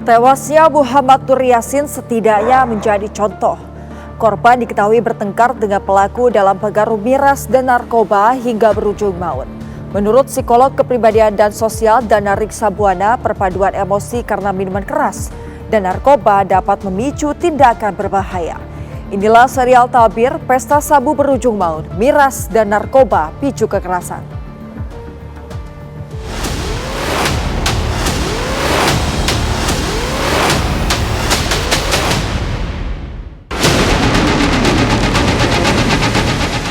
Tewasnya Muhammad Nur Yasin setidaknya menjadi contoh. Korban diketahui bertengkar dengan pelaku dalam pengaruh miras dan narkoba hingga berujung maut. Menurut psikolog kepribadian dan sosial Dana Riksa Buana, perpaduan emosi karena minuman keras dan narkoba dapat memicu tindakan berbahaya. Inilah serial tabir pesta sabu berujung maut, miras dan narkoba picu kekerasan.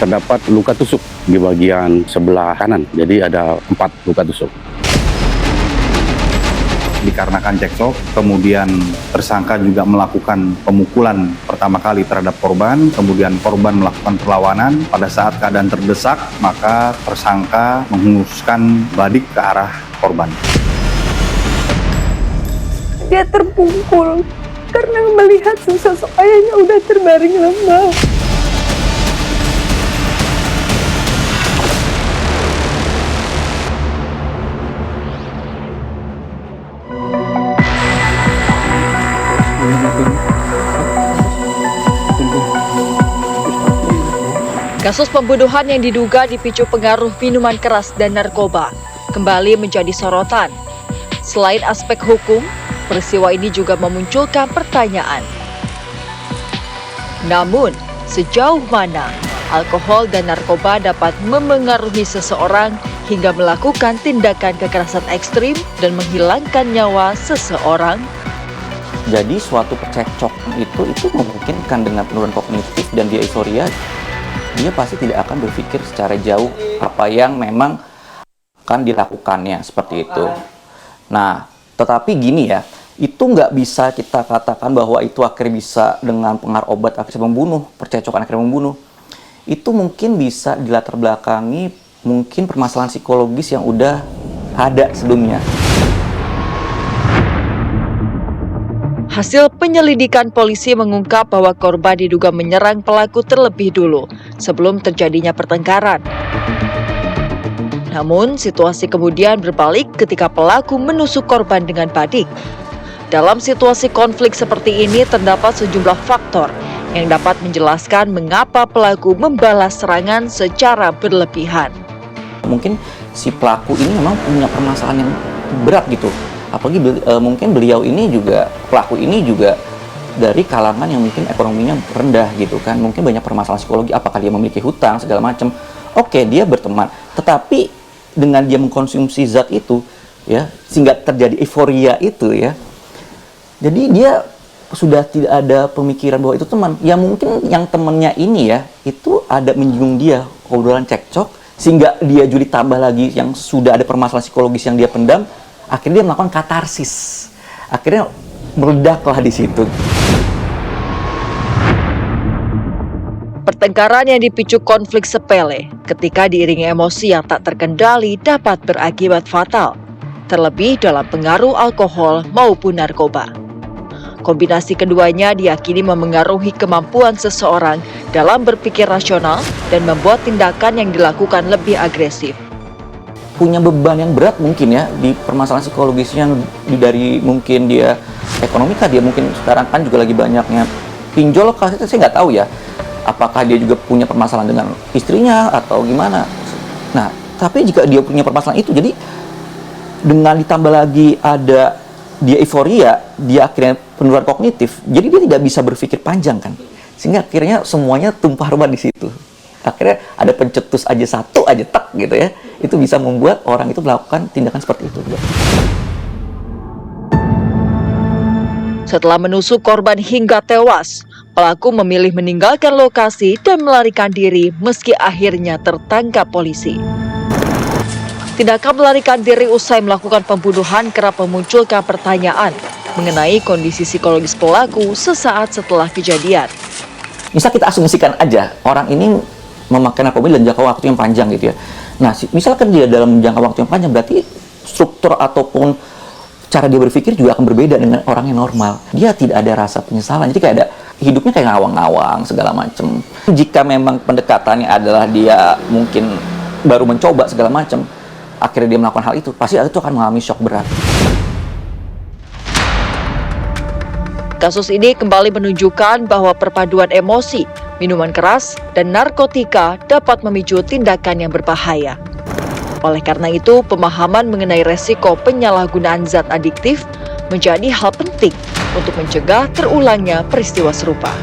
Terdapat luka tusuk di bagian sebelah kanan, jadi ada 4 luka tusuk. Dikarenakan cekcok, kemudian tersangka juga melakukan pemukulan pertama kali terhadap korban, kemudian korban melakukan perlawanan. Pada saat keadaan terdesak, maka tersangka menghunuskan badik ke arah korban. Dia terpukul karena melihat sosok ayahnya udah terbaring lemah. Kasus pembunuhan yang diduga dipicu pengaruh minuman keras dan narkoba kembali menjadi sorotan. Selain aspek hukum, peristiwa ini juga memunculkan pertanyaan. Namun, sejauh mana alkohol dan narkoba dapat memengaruhi seseorang hingga melakukan tindakan kekerasan ekstrim dan menghilangkan nyawa seseorang? Jadi suatu percekcokan itu memungkinkan dengan penurunan kognitif dan dia euforia, dia pasti tidak akan berpikir secara jauh apa yang memang akan dilakukannya seperti itu. Nah, tetapi gini ya, itu nggak bisa kita katakan bahwa itu akhirnya bisa dengan pengaruh obat akhirnya membunuh, percecokan akhirnya membunuh. Itu mungkin bisa dilatar belakangi mungkin permasalahan psikologis yang udah ada sebelumnya. Hasil penyelidikan polisi mengungkap bahwa korban diduga menyerang pelaku terlebih dulu sebelum terjadinya pertengkaran. Namun, situasi kemudian berbalik ketika pelaku menusuk korban dengan badik. Dalam situasi konflik seperti ini terdapat sejumlah faktor yang dapat menjelaskan mengapa pelaku membalas serangan secara berlebihan. Mungkin si pelaku ini memang punya permasalahan yang berat gitu. Apalagi mungkin beliau ini juga, pelaku ini juga dari kalangan yang mungkin ekonominya rendah gitu kan. Mungkin banyak permasalahan psikologi, apakah dia memiliki hutang, segala macam. Oke, dia berteman. Tetapi dengan dia mengkonsumsi zat itu, ya, sehingga terjadi euforia itu ya. Jadi dia sudah tidak ada pemikiran bahwa itu teman. Ya mungkin yang temannya ini ya, itu ada menyinggung dia, obrolan cekcok, sehingga dia juga ditambah lagi yang sudah ada permasalahan psikologis yang dia pendam. Akhirnya dia melakukan katarsis. Akhirnya meledaklah di situ. Pertengkaran yang dipicu konflik sepele ketika diiringi emosi yang tak terkendali dapat berakibat fatal, terlebih dalam pengaruh alkohol maupun narkoba. Kombinasi keduanya diyakini memengaruhi kemampuan seseorang dalam berpikir rasional dan membuat tindakan yang dilakukan lebih agresif. Punya beban yang berat mungkin ya di permasalahan psikologisnya dari mungkin dia ekonomi kah, dia mungkin sekarang kan juga lagi banyaknya pinjol kah, itu saya nggak tahu ya apakah dia juga punya permasalahan dengan istrinya atau gimana. Nah, tapi jika dia punya permasalahan itu, jadi dengan ditambah lagi ada dia euforia, dia akhirnya penurunan kognitif, jadi dia tidak bisa berpikir panjang kan, sehingga akhirnya semuanya tumpah ruah di situ. Akhirnya ada pencetus aja satu aja tak gitu ya, itu bisa membuat orang itu melakukan tindakan seperti itu. Setelah menusuk korban hingga tewas, pelaku memilih meninggalkan lokasi dan melarikan diri meski akhirnya tertangkap polisi. Tindakan melarikan diri usai melakukan pembunuhan kerap memunculkan pertanyaan mengenai kondisi psikologis pelaku sesaat setelah kejadian. Misal kita asumsikan aja orang ini memakai narkoba dalam jangka waktu yang panjang gitu ya. Nah, misalkan dia dalam jangka waktu yang panjang, berarti struktur ataupun cara dia berpikir juga akan berbeda dengan orang yang normal. Dia tidak ada rasa penyesalan, jadi kayak ada hidupnya kayak ngawang-ngawang segala macam. Jika memang pendekatannya adalah dia mungkin baru mencoba segala macam, akhirnya dia melakukan hal itu, pasti itu akan mengalami shock berat. Kasus ini kembali menunjukkan bahwa perpaduan emosi, minuman keras, dan narkotika dapat memicu tindakan yang berbahaya. Oleh karena itu, pemahaman mengenai resiko penyalahgunaan zat adiktif menjadi hal penting untuk mencegah terulangnya peristiwa serupa.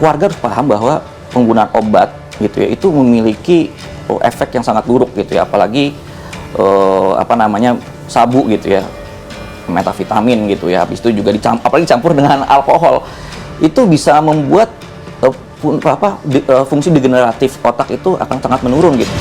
Warga harus paham bahwa penggunaan obat gitu ya itu memiliki efek yang sangat buruk gitu ya, apalagi sabu gitu ya, metavitamin gitu ya, habis itu juga apalagi dicampur dengan alkohol, itu bisa membuat fungsi degeneratif otak itu akan sangat menurun gitu.